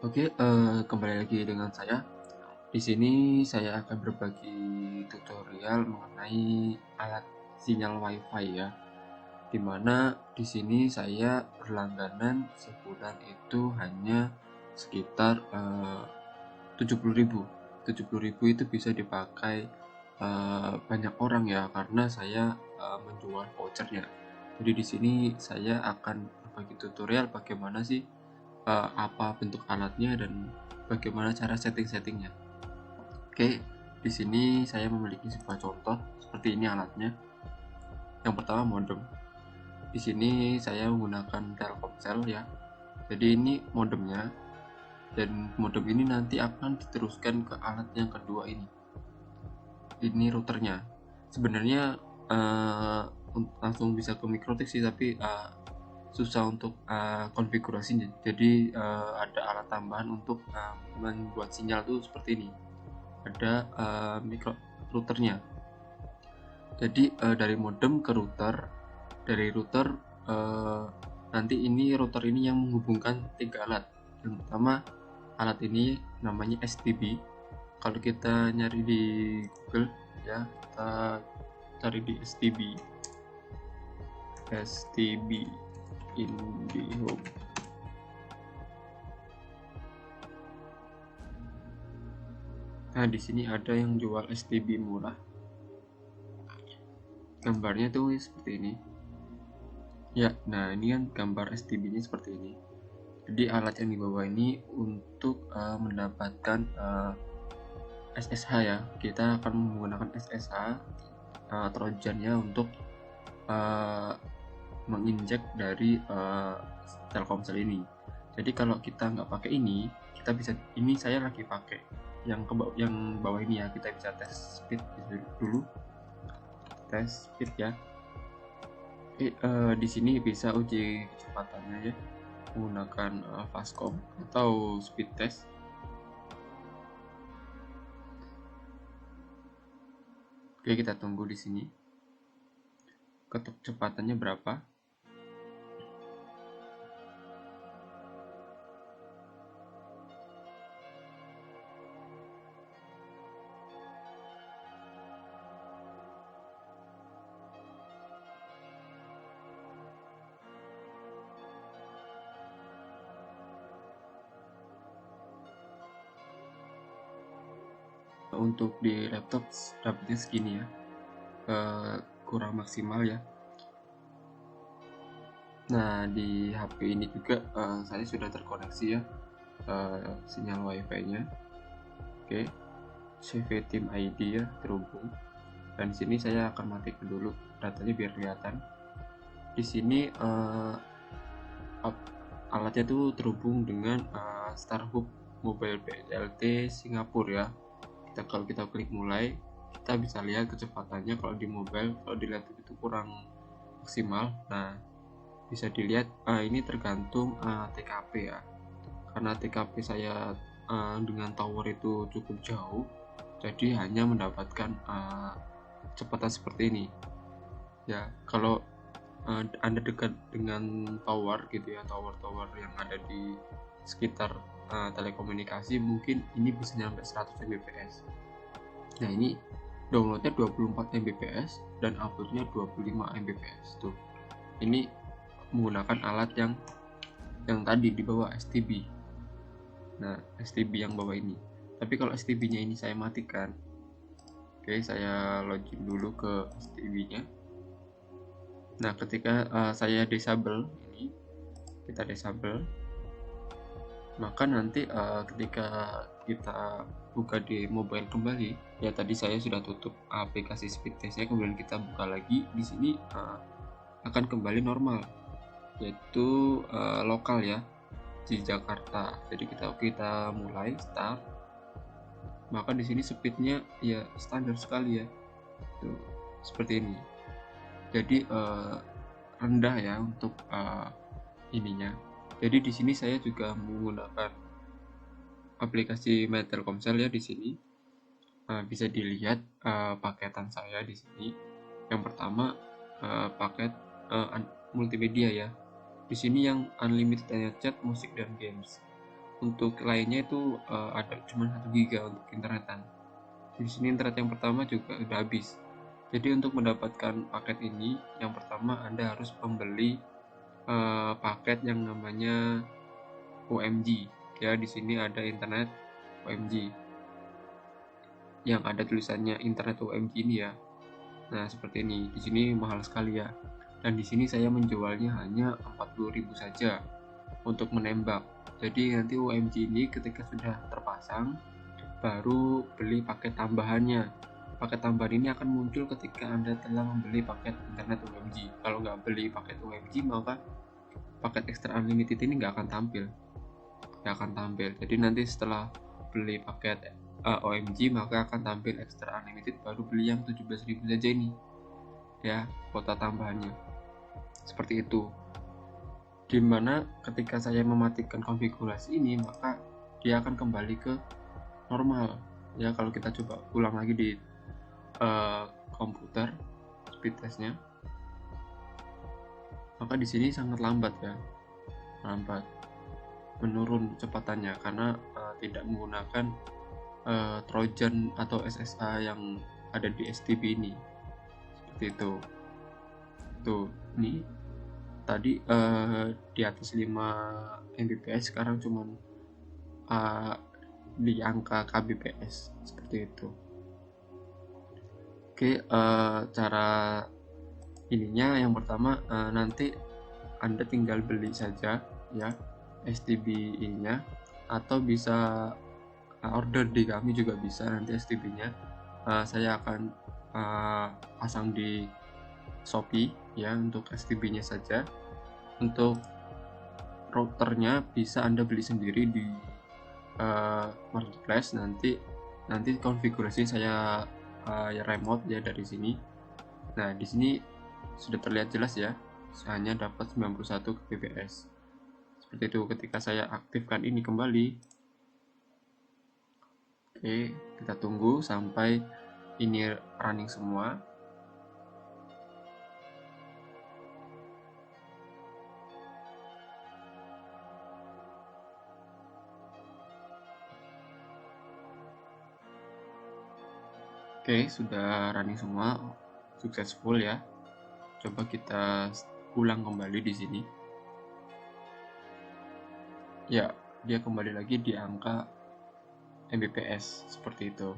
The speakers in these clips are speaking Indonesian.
Oke, kembali lagi dengan saya. Di sini saya akan berbagi tutorial mengenai alat sinyal WiFi ya. Di mana di sini saya berlangganan sebulan itu hanya sekitar 70.000. 70.000 itu bisa dipakai banyak orang ya, karena saya menjual vouchernya. Jadi di sini saya akan berbagi tutorial bagaimana sih apa bentuk alatnya dan bagaimana cara setting-settingnya. Oke, di sini saya memiliki sebuah contoh seperti ini alatnya. Yang pertama modem. Di sini saya menggunakan Telkomsel ya. Jadi ini modemnya, dan modem ini nanti akan diteruskan ke alat yang kedua ini. Ini routernya. Sebenarnya langsung bisa ke Mikrotik sih, tapi susah untuk konfigurasinya. Jadi ada alat tambahan untuk membuat sinyal tuh seperti ini. Ada micro routernya. Jadi dari modem ke router, dari router nanti ini router ini yang menghubungkan 3 alat. Yang pertama, alat ini namanya STB. Kalau kita nyari di Google ya, kita cari di STB IndiHome. Nah, di sini ada yang jual STB murah. Gambarnya tuh seperti ini. Ya, nah ini kan gambar STB-nya seperti ini. Jadi alat yang dibawa ini untuk mendapatkan SSH ya. Kita akan menggunakan SSH Trojannya untuk menginjek dari Telkomsel ini. Jadi kalau kita nggak pakai ini, kita bisa, ini saya lagi pakai yang bawah ini ya. Kita bisa tes speed dulu, tes speed ya. Di sini bisa uji kecepatannya ya, menggunakan Fastcom atau speed test. Oke, kita tunggu di sini kecepatannya berapa. Untuk di laptop dapatnya segini ya, kurang maksimal ya. Nah, di HP ini juga saya sudah terkoneksi ya sinyal WiFi-nya. Oke, CV Team ID ya terhubung. Dan di sini saya akan matikan dulu datanya biar kelihatan. Di sini alatnya tuh terhubung dengan Starhub Mobile PLT Singapura ya. Kalau kita klik mulai, kita bisa lihat kecepatannya. Kalau di mobile, kalau di laptop itu kurang maksimal. Nah, bisa dilihat ini tergantung TKP ya, karena TKP saya dengan tower itu cukup jauh, jadi hanya mendapatkan kecepatan seperti ini ya. Kalau Anda dekat dengan tower gitu ya, tower-tower yang ada di sekitar telekomunikasi, mungkin ini bisa nyampe 100 Mbps. Nah, ini downloadnya 24 Mbps dan uploadnya 25 Mbps tuh. Ini menggunakan alat yang tadi di bawah STB. Nah, STB yang bawah ini. Tapi kalau STB-nya ini saya matikan. Oke, saya login dulu ke STB-nya. Nah, ketika saya disable ini, kita disable, maka nanti ketika kita buka di mobile kembali, ya tadi saya sudah tutup aplikasi speed testnya, kemudian kita buka lagi. Di sini akan kembali normal, yaitu lokal ya, di Jakarta. Jadi kita mulai start, maka di sini speednya ya standar sekali ya, tuh seperti ini. Jadi rendah ya untuk ininya. Jadi di sini saya juga menggunakan aplikasi My Telkomsel ya. Di sini bisa dilihat paketan saya di sini. Yang pertama paket multimedia ya. Di sini yang unlimited hanya chat, musik, dan games. Untuk lainnya itu ada cuma 1 giga untuk internetan. Di sini internet yang pertama juga udah habis. Jadi untuk mendapatkan paket ini, yang pertama Anda harus membeli paket yang namanya UMG. Ya, di sini ada internet UMG yang ada tulisannya internet UMG ini ya. Nah, seperti ini. Di sini mahal sekali ya. Dan di sini saya menjualnya hanya 40.000 saja untuk menembak. Jadi nanti UMG ini ketika sudah terpasang baru beli paket tambahannya. Paket tambahan ini akan muncul ketika Anda telah membeli paket internet UMG. Kalau nggak beli paket UMG, maka paket extra unlimited ini nggak akan tampil. Jadi nanti setelah beli paket OMG maka akan tampil extra unlimited, baru beli yang 17.000 saja ini ya, kuota tambahannya. Seperti itu. Dimana ketika saya mematikan konfigurasi ini, maka dia akan kembali ke normal ya. Kalau kita coba ulang lagi di komputer speed testnya, maka di sini sangat lambat ya, menurun kecepatannya karena tidak menggunakan Trojan atau SSA yang ada di STB ini. Seperti itu. Tuh, ini tadi di atas 5 Mbps, sekarang cuman di angka kbps seperti itu. Oke, cara ininya yang pertama, nanti Anda tinggal beli saja ya STB ininya, atau bisa order di kami juga bisa nanti STB-nya. Saya akan pasang di Shopee ya untuk STB-nya saja. Untuk routernya bisa Anda beli sendiri di marketplace. Nanti konfigurasi saya ya remote ya dari sini. Nah, di sini sudah terlihat jelas ya, hanya dapat 91 kbps. Seperti itu. Ketika saya aktifkan ini kembali, oke, kita tunggu sampai ini running semua. Oke, sudah running semua, successful ya. Coba kita ulang kembali di sini. Ya, dia kembali lagi di angka Mbps seperti itu.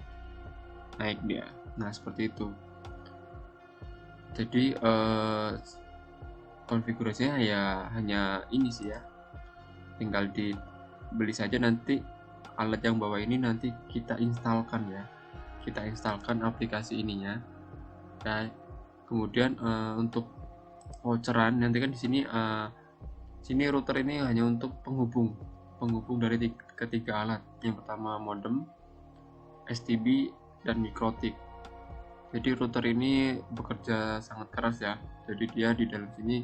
Naik dia. Nah, seperti itu. Jadi konfigurasinya ya hanya ini sih ya. Tinggal dibeli saja, nanti alat yang bawah ini nanti kita instalkan ya. Kita instalkan aplikasi ininya. Nah, kemudian untuk voucheran nanti kan di sini sini router ini hanya untuk penghubung dari ketiga alat. Yang pertama modem, STB, dan mikrotik. Jadi router ini bekerja sangat keras ya. Jadi dia di dalam sini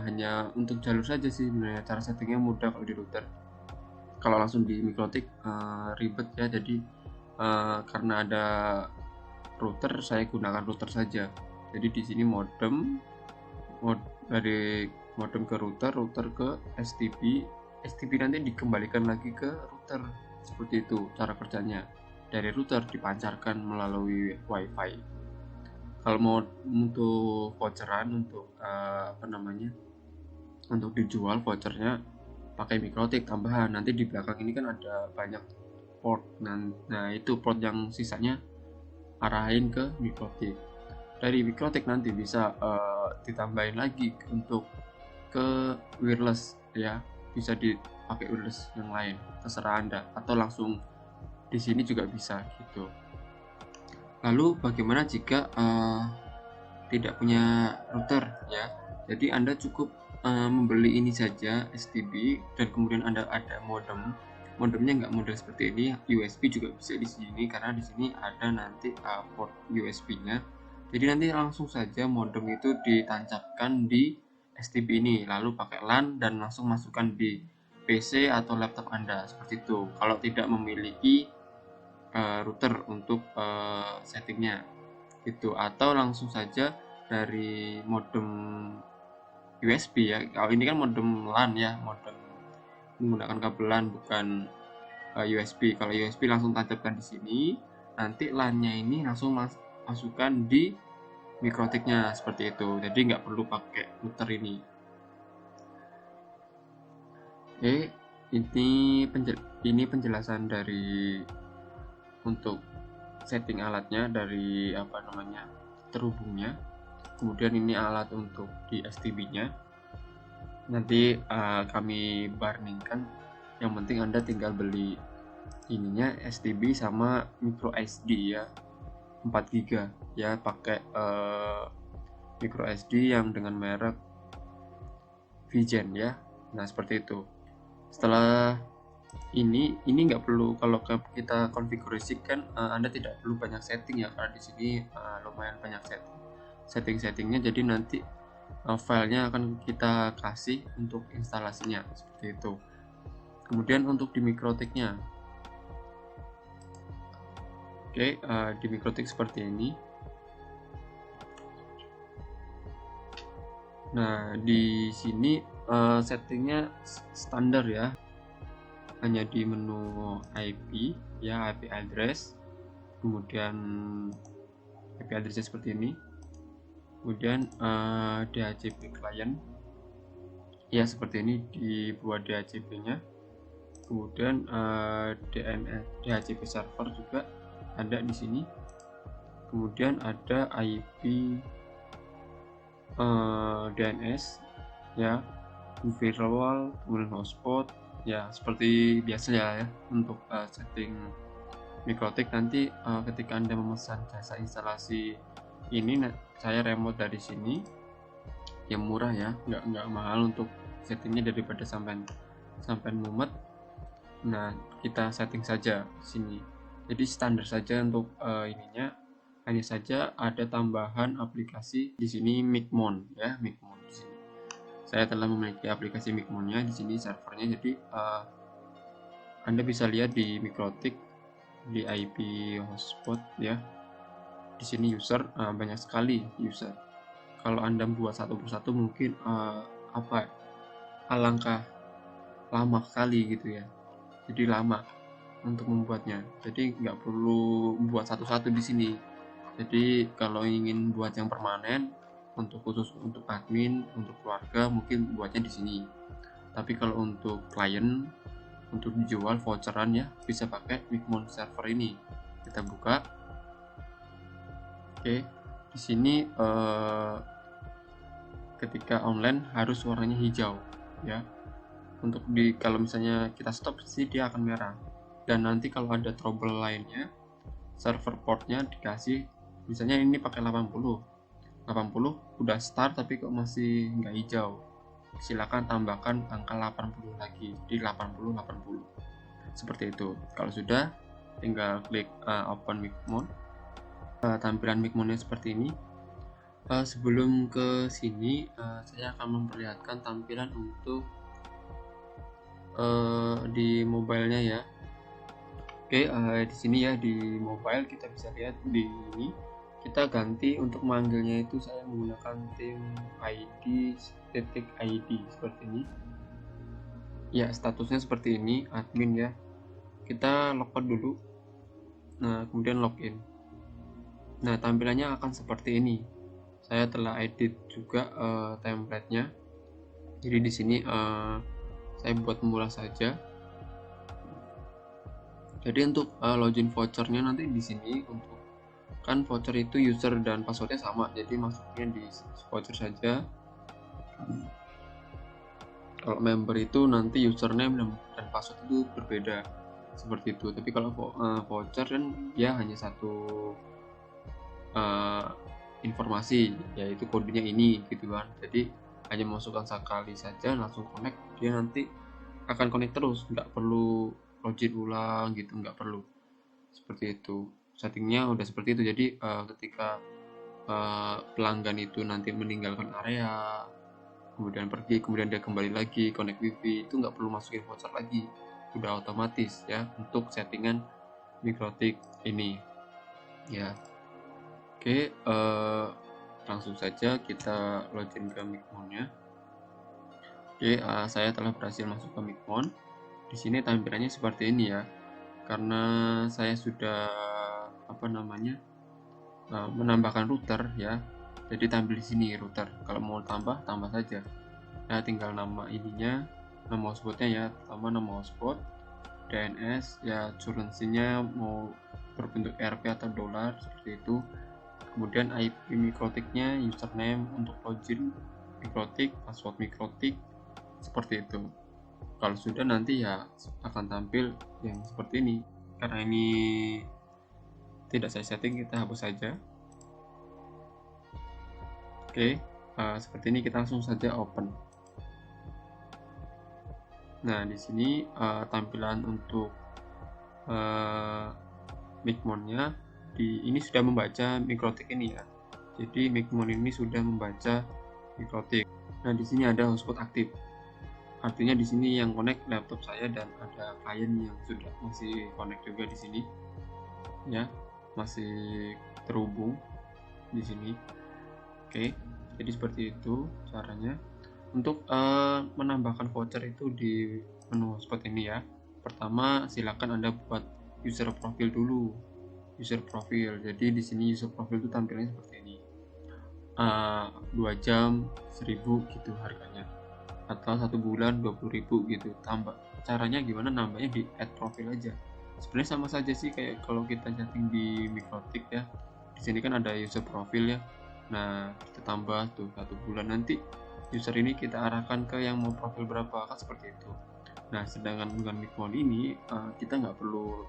hanya untuk jalur saja sih sebenarnya. Cara settingnya mudah kalau di router. Kalau langsung di mikrotik ribet ya. Jadi karena ada router, saya gunakan router saja. Jadi di sini dari modem ke router ke STB nanti dikembalikan lagi ke router. Seperti itu cara kerjanya. Dari router dipancarkan melalui WiFi. Kalau mau untuk voucheran, untuk untuk dijual vouchernya pakai mikrotik tambahan. Nanti di belakang ini kan ada banyak port. Nah itu port yang sisanya arahin ke mikrotik. Dari mikrotik nanti bisa ditambahin lagi untuk ke wireless ya, bisa dipakai wireless yang lain, terserah Anda, atau langsung di sini juga bisa gitu. Lalu bagaimana jika tidak punya router ya? Jadi Anda cukup membeli ini saja STB, dan kemudian Anda ada modemnya nggak model seperti ini, USB juga bisa di sini karena di sini ada nanti port USB-nya. Jadi nanti langsung saja modem itu ditancapkan di STB ini, lalu pakai LAN dan langsung masukkan di PC atau laptop Anda seperti itu. Kalau tidak memiliki router untuk settingnya itu, atau langsung saja dari modem USB ya. Kalau ini kan modem LAN ya, modem menggunakan kabelan, bukan USB. Kalau USB langsung tancapkan di sini, nanti LAN-nya ini langsung masukkan di mikrotiknya seperti itu. Jadi nggak perlu pakai router ini. Oke, ini penjelasan dari untuk setting alatnya, dari terhubungnya. Kemudian ini alat untuk di STB-nya. Nanti kami bandingkan. Yang penting Anda tinggal beli ininya STB sama micro SD ya, 4 GB ya, pakai micro SD yang dengan merek Vigen ya. Nah, seperti itu. Setelah ini nggak perlu, kalau kita konfigurasikan, Anda tidak perlu banyak setting ya, karena di sini lumayan banyak settingnya. Jadi nanti filenya akan kita kasih untuk instalasinya seperti itu. Kemudian untuk di mikrotiknya, oke, di mikrotik seperti ini. Nah, di sini settingnya standar ya, hanya di menu IP ya, IP address, kemudian IP addressnya seperti ini, kemudian DHCP client ya, seperti ini dibuat DHCP-nya, kemudian DHCP server juga ada di sini, kemudian ada IP DNS ya, firewall, kemudian hotspot ya, seperti biasa ya untuk setting mikrotik. Nanti ketika Anda memesan jasa instalasi ini, saya remote dari sini, yang murah ya, nggak mahal untuk settingnya daripada sampai mumet. Nah, kita setting saja di sini, jadi standar saja untuk ininya. Hanya saja ada tambahan aplikasi di sini, Micmon ya, Micmon di sini. Saya telah memiliki aplikasi Micmonnya di sini, servernya. Jadi Anda bisa lihat di mikrotik, di IP hotspot ya. Di sini user banyak sekali user. Kalau Anda buat satu persatu mungkin alangkah lama sekali gitu ya. Jadi lama untuk membuatnya. Jadi nggak perlu buat satu-satu di sini. Jadi kalau ingin buat yang permanen, khusus untuk admin, untuk keluarga, mungkin buatnya di sini. Tapi kalau untuk klien, untuk dijual voucheran ya, bisa pakai Micmon server ini. Kita buka. Oke, di sini ketika online harus warnanya hijau ya. Untuk kalau misalnya kita stop sih dia akan merah. Dan nanti kalau ada trouble lainnya, server portnya dikasih, misalnya ini pakai 80 udah start tapi kok masih nggak hijau, silakan tambahkan angka 80 lagi, di 80 seperti itu. Kalau sudah, tinggal klik open Micmon. Tampilan Micmonnya seperti ini. Sebelum ke sini, saya akan memperlihatkan tampilan untuk di mobilenya ya. Oke, di sini ya, di mobile kita bisa lihat di ini. Kita ganti untuk manggilnya itu, saya menggunakan tim ID seperti ini. Ya, statusnya seperti ini, admin ya. Kita logout dulu. Nah, kemudian login. Nah, tampilannya akan seperti ini. Saya telah edit juga template-nya. Jadi di sini saya buat mula saja. Jadi untuk login vouchernya nanti di sini, untuk kan voucher itu user dan passwordnya sama, jadi masuknya di voucher saja. Kalau member itu nanti username dan password itu berbeda seperti itu. Tapi kalau voucher kan dia hanya satu informasi, yaitu kodenya ini gitu kan. Jadi hanya masukkan sekali saja, langsung connect, dia nanti akan connect terus, nggak perlu login ulang gitu, nggak perlu. Seperti itu settingnya, udah seperti itu. Jadi ketika pelanggan itu nanti meninggalkan area, kemudian pergi, kemudian dia kembali lagi connect wifi, itu nggak perlu masukin voucher lagi, udah otomatis ya untuk settingan mikrotik ini ya. Oke, langsung saja kita login ke Micmonnya. Oke, saya telah berhasil masuk ke Micmon. Di sini tampilannya seperti ini ya, karena saya sudah menambahkan router ya, jadi tampil di sini router. Kalau mau tambah saja ya, tinggal nama ininya, nama hotspotnya ya, pertama nama hotspot, DNS ya, currency-nya mau berbentuk RP atau dolar seperti itu, kemudian IP mikrotiknya, username untuk login mikrotik, password mikrotik seperti itu. Kalau sudah nanti ya akan tampil yang seperti ini. Karena ini tidak saya setting, kita hapus saja. Oke, seperti ini kita langsung saja open. Nah, di sini tampilan untuk Micmon-nya ini sudah membaca mikrotik ini ya. Jadi Micmon ini sudah membaca mikrotik. Nah, di sini ada hotspot aktif. Artinya di sini yang connect laptop saya dan ada klien yang sudah masih connect juga di sini. Ya, masih terhubung di sini. Oke, jadi seperti itu caranya. Untuk menambahkan voucher itu di menu hotspot ini ya. Pertama, silakan Anda buat user profil dulu. User profil. Jadi di sini user profil itu tampilannya seperti ini. 2 jam 1000 gitu harganya, atau 1 bulan 20.000 gitu. Tambah caranya gimana, nambahnya di add profil aja. Sebenarnya sama saja sih kayak kalau kita chatting di mikrotik ya. Di sini kan ada user profil ya. Nah, kita tambah tuh 1 bulan, nanti user ini kita arahkan ke yang mau profil berapa, kan seperti itu. Nah, sedangkan dengan Micmon ini kita nggak perlu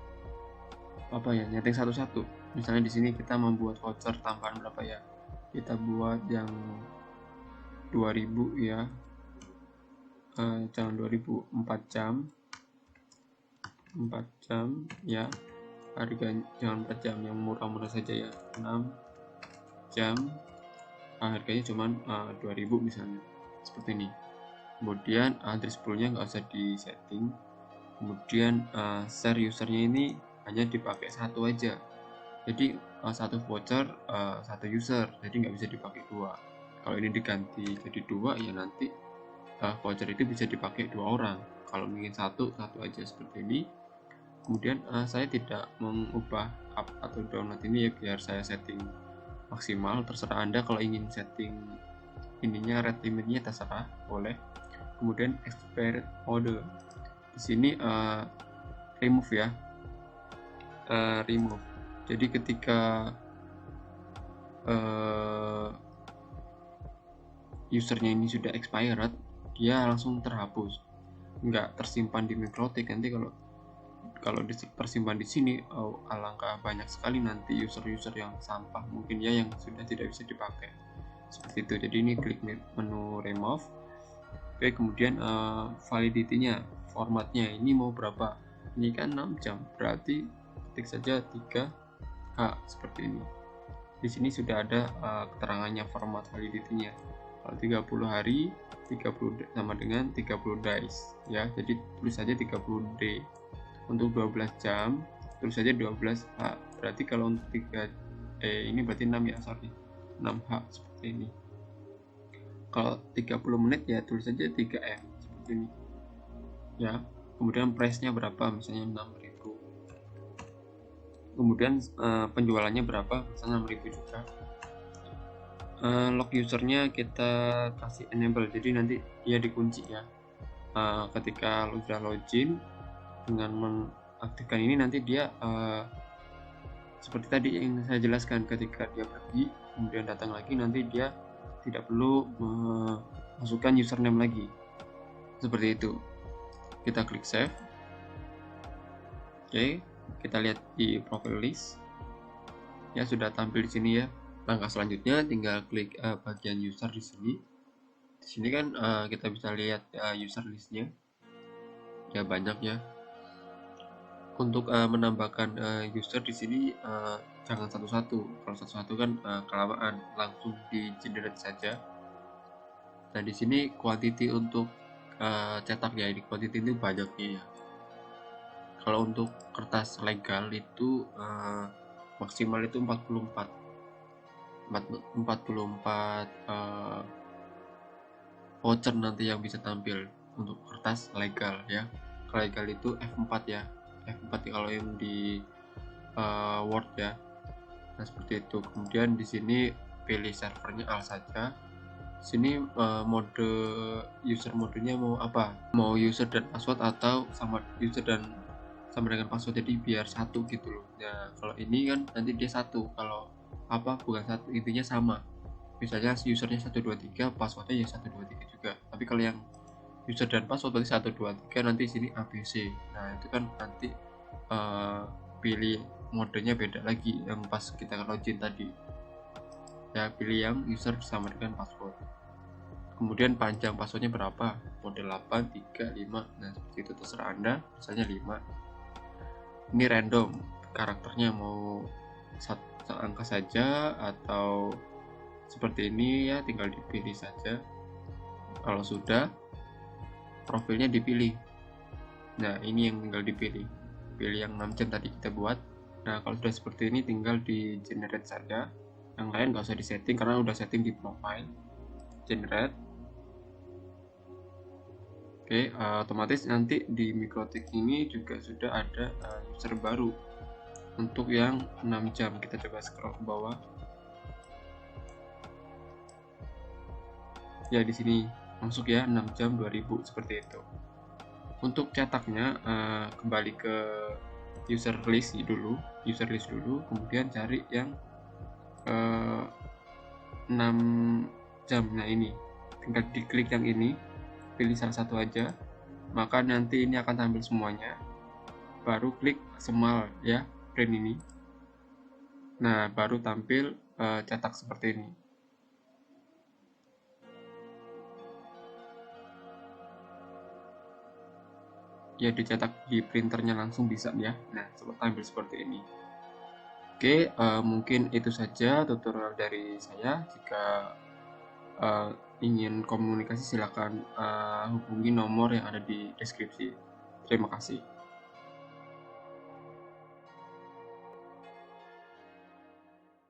nyeting satu-satu. Misalnya di sini kita membuat voucher tambahan berapa ya, kita buat yang 2000 ya, jangan 2000, 4 jam ya, harga jangan 4 jam, yang murah-murah saja ya, 6 jam, harganya cuman 2000 misalnya, seperti ini. Kemudian address poolnya nggak usah di setting. Kemudian share usernya ini hanya dipakai satu aja, jadi satu voucher satu user, jadi nggak bisa dipakai dua. Kalau ini diganti jadi dua ya, nanti voucher itu bisa dipakai 2 orang. Kalau ingin satu aja seperti ini. Kemudian saya tidak mengubah up atau download ini ya, biar saya setting maksimal. Terserah Anda, kalau ingin setting ininya rate limitnya terserah, boleh. Kemudian expired mode, di sini remove ya, remove. Jadi ketika usernya ini sudah expired, dia langsung terhapus, nggak tersimpan di mikrotik. Nanti kalau tersimpan di sini, alangkah banyak sekali nanti user-user yang sampah mungkin ya, yang sudah tidak bisa dipakai seperti itu. Jadi ini klik menu remove. Oke, kemudian validity-nya, formatnya ini mau berapa, ini kan 6 jam, berarti ketik saja 3H seperti ini. Di sini sudah ada keterangannya format validity-nya. Kalau 30 hari 30 sama dengan 30 days ya, jadi tulis saja 30 day. Untuk 12 jam tulis saja 12H, berarti kalau untuk 3 ini berarti 6 ya, 6H seperti ini. Kalau 30 menit ya tulis saja 3M seperti ini ya. Kemudian price-nya berapa, misalnya 6.000. Kemudian penjualannya berapa, misalnya 6.000 juga. Log usernya kita kasih enable, jadi nanti dia dikunci ya. Ketika sudah login dengan mengaktifkan ini, nanti dia seperti tadi yang saya jelaskan, ketika dia pergi kemudian datang lagi, nanti dia tidak perlu memasukkan username lagi, seperti itu. Kita klik save. Oke, kita lihat di profile list ya, sudah tampil di sini ya. Langkah selanjutnya tinggal klik bagian user di sini. Di sini kan kita bisa lihat user listnya ya, banyak ya. Untuk menambahkan user di sini jangan satu-satu. Kalau satu-satu kan kelamaan, langsung di generate saja. Nah, di sini quantity untuk cetak ya, ini quantity itu banyaknya ya. Kalau untuk kertas legal itu maksimal itu 44 voucher nanti yang bisa tampil untuk kertas legal ya. legal itu F4 ya, F4 kalau yang di Word ya. Nah seperti itu. Kemudian di sini pilih servernya AL saja. Sini mode user modenya mau apa, mau user dan password atau sama user dan sama dengan password, jadi biar satu gitu loh. Nah kalau ini kan nanti dia satu, kalau apa bukan satu, intinya sama, misalnya usernya 123, passwordnya ya 123 juga. Tapi kalau yang user dan password berarti 123, nanti sini ABC. Nah itu kan nanti pilih modenya beda lagi yang pas kita login tadi ya, pilih yang user sama dengan password. Kemudian panjang passwordnya berapa, mode 8, 3, 5. Nah seperti itu, terserah Anda, misalnya 5. Ini random, karakternya mau satu angka saja atau seperti ini ya, tinggal dipilih saja. Kalau sudah, profilnya dipilih. Nah ini yang tinggal dipilih, pilih yang 6 jam tadi kita buat. Nah kalau sudah seperti ini tinggal di generate saja, yang lain nggak usah disetting karena udah setting di profile. Generate. Oke, otomatis nanti di Mikrotik ini juga sudah ada user baru untuk yang 6 jam. Kita coba scroll ke bawah. Ya di sini masuk ya, 6 jam 2000 seperti itu. Untuk cetaknya kembali ke user list dulu, kemudian cari yang 6 jam. Nah ini tinggal diklik yang ini, pilih salah satu aja, maka nanti ini akan tampil semuanya. Baru klik small ya, print ini. Nah baru tampil cetak seperti ini. Ya dicetak di printernya langsung bisa ya. Nah tampil seperti ini. Oke, mungkin itu saja tutorial dari saya. Jika ingin komunikasi silakan hubungi nomor yang ada di deskripsi. Terima kasih.